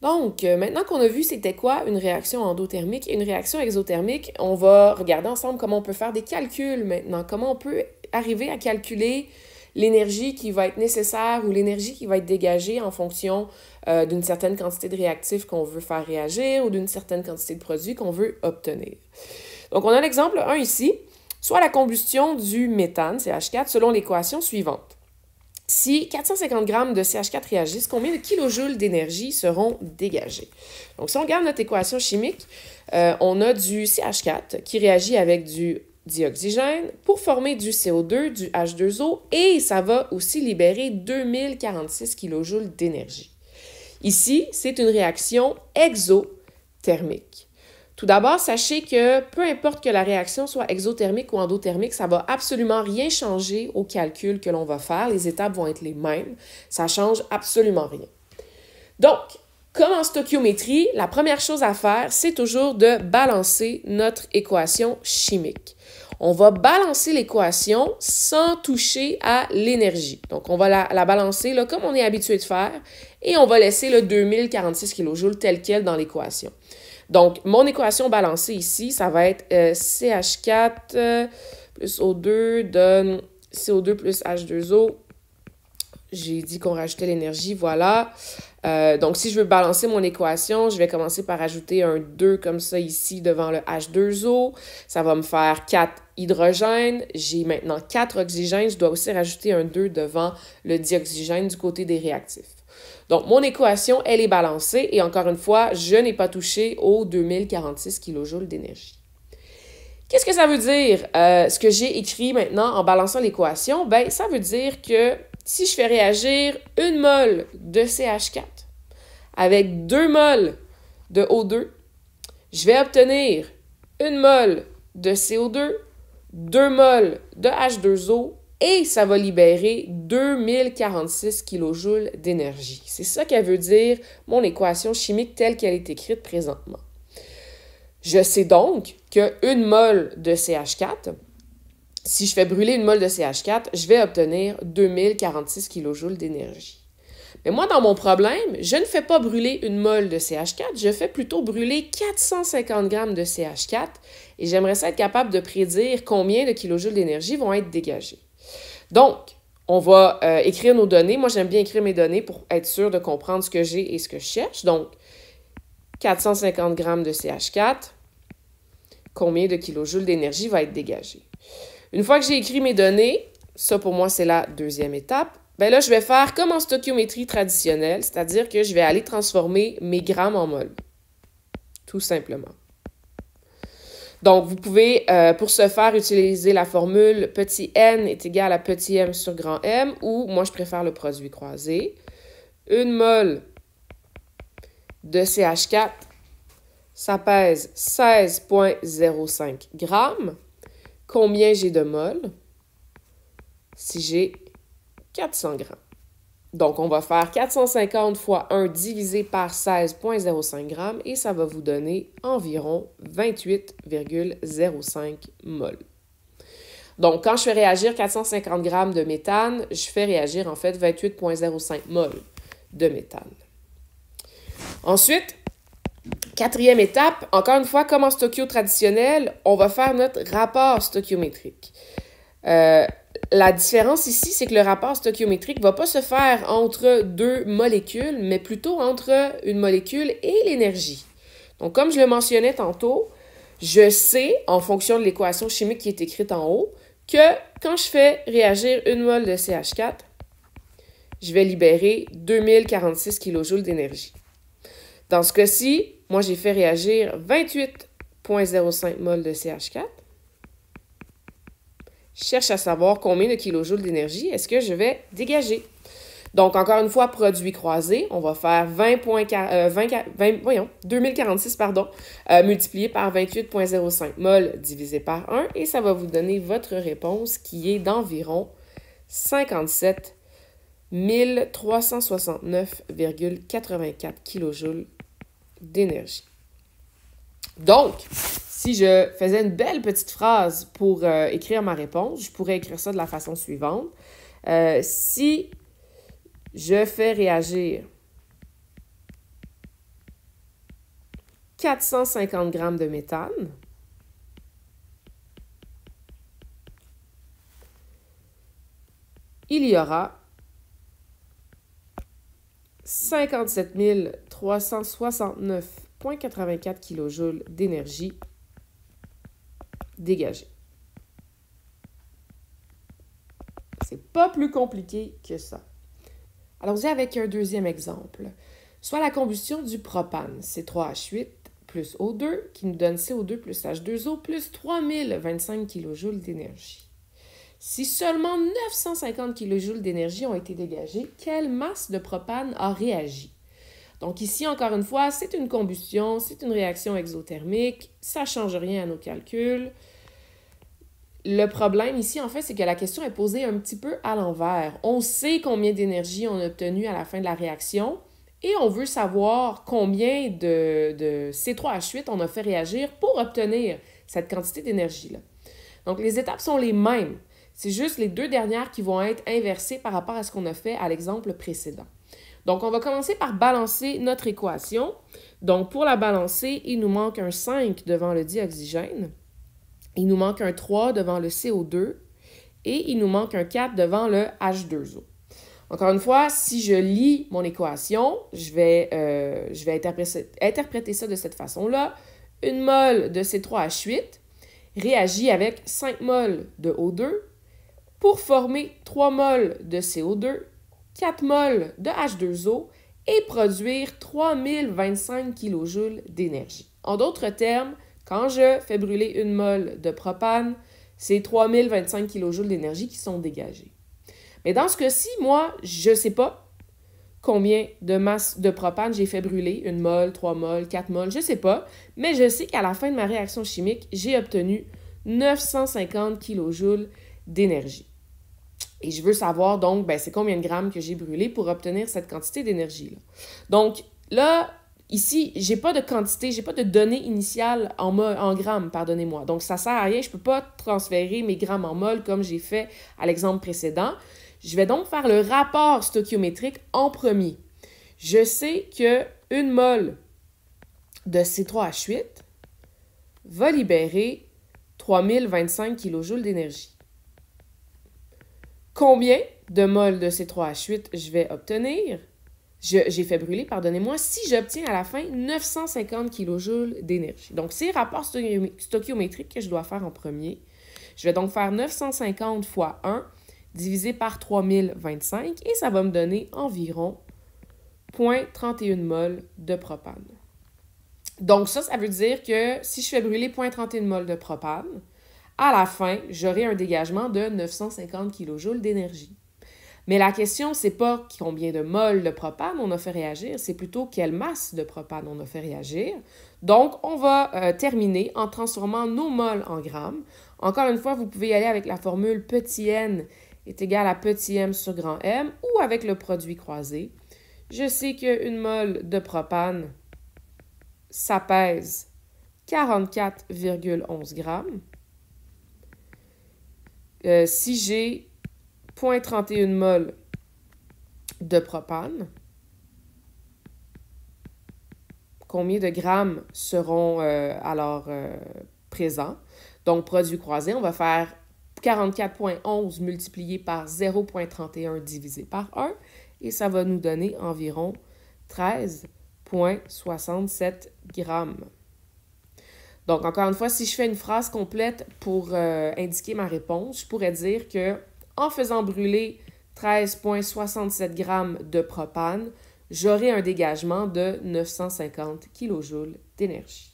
Donc, maintenant qu'on a vu c'était quoi une réaction endothermique et une réaction exothermique, on va regarder ensemble comment on peut faire des calculs maintenant, comment on peut arriver à calculer l'énergie qui va être nécessaire ou l'énergie qui va être dégagée en fonction d'une certaine quantité de réactifs qu'on veut faire réagir ou d'une certaine quantité de produits qu'on veut obtenir. Donc, on a l'exemple 1 ici, soit la combustion du méthane, CH4, selon l'équation suivante. Si 450 grammes de CH4 réagissent, combien de kilojoules d'énergie seront dégagés? Donc, si on regarde notre équation chimique, on a du CH4 qui réagit avec du dioxygène pour former du CO2, du H2O, et ça va aussi libérer 2046 kilojoules d'énergie. Ici, c'est une réaction exothermique. Tout d'abord, sachez que peu importe que la réaction soit exothermique ou endothermique, ça ne va absolument rien changer au calcul que l'on va faire. Les étapes vont être les mêmes. Ça ne change absolument rien. Donc, comme en stoichiométrie, la première chose à faire, c'est toujours de balancer notre équation chimique. On va balancer l'équation sans toucher à l'énergie. Donc, on va la balancer là, comme on est habitué de faire et on va laisser le 2046 kJ tel quel dans l'équation. Donc, mon équation balancée ici, ça va être CH4 plus O2 donne CO2 plus H2O. J'ai dit qu'on rajoutait l'énergie, voilà. Donc, si je veux balancer mon équation, je vais commencer par ajouter un 2 comme ça ici devant le H2O. Ça va me faire 4 hydrogènes. J'ai maintenant 4 oxygènes. Je dois aussi rajouter un 2 devant le dioxygène du côté des réactifs. Donc, mon équation, elle est balancée et encore une fois, je n'ai pas touché aux 2046 kJ d'énergie. Qu'est-ce que ça veut dire, ce que j'ai écrit maintenant en balançant l'équation? Bien, ça veut dire que si je fais réagir 1 mol de CH4 avec 2 mols de O2, je vais obtenir 1 mol de CO2, 2 mols de H2O et ça va libérer 2046 kJ d'énergie. C'est ça qu'elle veut dire, mon équation chimique telle qu'elle est écrite présentement. Je sais donc que 1 mol de CH4, si je fais brûler 1 mol de CH4, je vais obtenir 2046 kJ d'énergie. Mais moi, dans mon problème, je ne fais pas brûler 1 mol de CH4, je fais plutôt brûler 450 grammes de CH4 et j'aimerais ça être capable de prédire combien de kilojoules d'énergie vont être dégagés. Donc, on va écrire nos données. Moi, j'aime bien écrire mes données pour être sûr de comprendre ce que j'ai et ce que je cherche. Donc, 450 grammes de CH4, combien de kilojoules d'énergie va être dégagé? Une fois que j'ai écrit mes données, ça pour moi c'est la deuxième étape, bien là je vais faire comme en stoichiométrie traditionnelle, c'est-à-dire que je vais aller transformer mes grammes en mol, tout simplement. Donc vous pouvez pour ce faire utiliser la formule petit n est égal à petit m sur grand M ou moi je préfère le produit croisé. 1 mol de CH4, ça pèse 16,05 grammes. Combien j'ai de mol? Si j'ai 400 grammes. Donc, on va faire 450 fois 1 divisé par 16,05 grammes et ça va vous donner environ 28,05 mol. Donc, quand je fais réagir 450 grammes de méthane, je fais réagir en fait 28,05 mol de méthane. Ensuite, quatrième étape, encore une fois, comme en stoichio traditionnel, on va faire notre rapport stoichiométrique. La différence ici, c'est que le rapport stoichiométrique ne va pas se faire entre deux molécules, mais plutôt entre une molécule et l'énergie. Donc, comme je le mentionnais tantôt, je sais, en fonction de l'équation chimique qui est écrite en haut, que quand je fais réagir 1 mol de CH4, je vais libérer 2046 kJ d'énergie. Dans ce cas-ci, moi, j'ai fait réagir 28,05 mol de CH4. Je cherche à savoir combien de kilojoules d'énergie est-ce que je vais dégager. Donc, encore une fois, produit croisé, on va faire 2046 multiplié par 28,05 mol divisé par 1 et ça va vous donner votre réponse qui est d'environ 57 369,84 kJ d'énergie. Donc, si je faisais une belle petite phrase pour écrire ma réponse, je pourrais écrire ça de la façon suivante. Si je fais réagir 450 grammes de méthane. Il y aura 57 369,84 kJ d'énergie dégagée. C'est pas plus compliqué que ça. Allons-y avec un deuxième exemple. Soit la combustion du propane, C3H8 plus O2, qui nous donne CO2 plus H2O plus 3025 kJ d'énergie. Si seulement 950 kJ d'énergie ont été dégagés, quelle masse de propane a réagi? Donc ici, encore une fois, c'est une combustion, c'est une réaction exothermique, ça ne change rien à nos calculs. Le problème ici, en fait, c'est que la question est posée un petit peu à l'envers. On sait combien d'énergie on a obtenu à la fin de la réaction et on veut savoir combien de C3H8 on a fait réagir pour obtenir cette quantité d'énergie-là. Donc, les étapes sont les mêmes. C'est juste les deux dernières qui vont être inversées par rapport à ce qu'on a fait à l'exemple précédent. Donc, on va commencer par balancer notre équation. Donc, pour la balancer, il nous manque un 5 devant le dioxygène. Il nous manque un 3 devant le CO2 et il nous manque un 4 devant le H2O. Encore une fois, si je lis mon équation, je vais interpréter ça de cette façon-là. Une mole de C3H8 réagit avec 5 moles de O2 pour former 3 moles de CO2, 4 moles de H2O et produire 3025 kJ d'énergie. En d'autres termes, quand je fais brûler une mole de propane, c'est 3025 kJ d'énergie qui sont dégagés. Mais dans ce cas-ci, moi, je ne sais pas combien de masse de propane j'ai fait brûler, une mole, 3 moles, 4 moles, je ne sais pas, mais je sais qu'à la fin de ma réaction chimique, j'ai obtenu 950 kJ d'énergie. Et je veux savoir donc, c'est combien de grammes que j'ai brûlé pour obtenir cette quantité d'énergie-là. Donc là, ici, j'ai pas de quantité, j'ai pas de données initiales en grammes, pardonnez-moi. Donc, ça sert à rien, je peux pas transférer mes grammes en mol comme j'ai fait à l'exemple précédent. Je vais donc faire le rapport stoichiométrique en premier. Je sais qu'une mole de C3H8 va libérer 3025 kJ d'énergie. Combien de moles de C3H8 je vais obtenir? J'ai fait brûler, pardonnez-moi, si j'obtiens à la fin 950 kJ d'énergie. Donc, c'est le rapport stoichiométrique que je dois faire en premier. Je vais donc faire 950 fois 1 divisé par 3025 et ça va me donner environ 0,31 mol de propane. Donc, ça veut dire que si je fais brûler 0,31 mol de propane, à la fin, j'aurai un dégagement de 950 kJ d'énergie. Mais la question, c'est pas combien de moles de propane on a fait réagir, c'est plutôt quelle masse de propane on a fait réagir. Donc, on va terminer en transformant nos moles en grammes. Encore une fois, vous pouvez y aller avec la formule petit n est égal à petit m sur grand M ou avec le produit croisé. Je sais qu'une mole de propane, ça pèse 44,11 grammes. Si j'ai 0,31 mol de propane, combien de grammes seront présents? Donc, produit croisé, on va faire 44,11 multiplié par 0,31 divisé par 1 et ça va nous donner environ 13,67 grammes. Donc, encore une fois, si je fais une phrase complète pour indiquer ma réponse, je pourrais dire que en faisant brûler 13,67 grammes de propane, j'aurai un dégagement de 950 kJ d'énergie.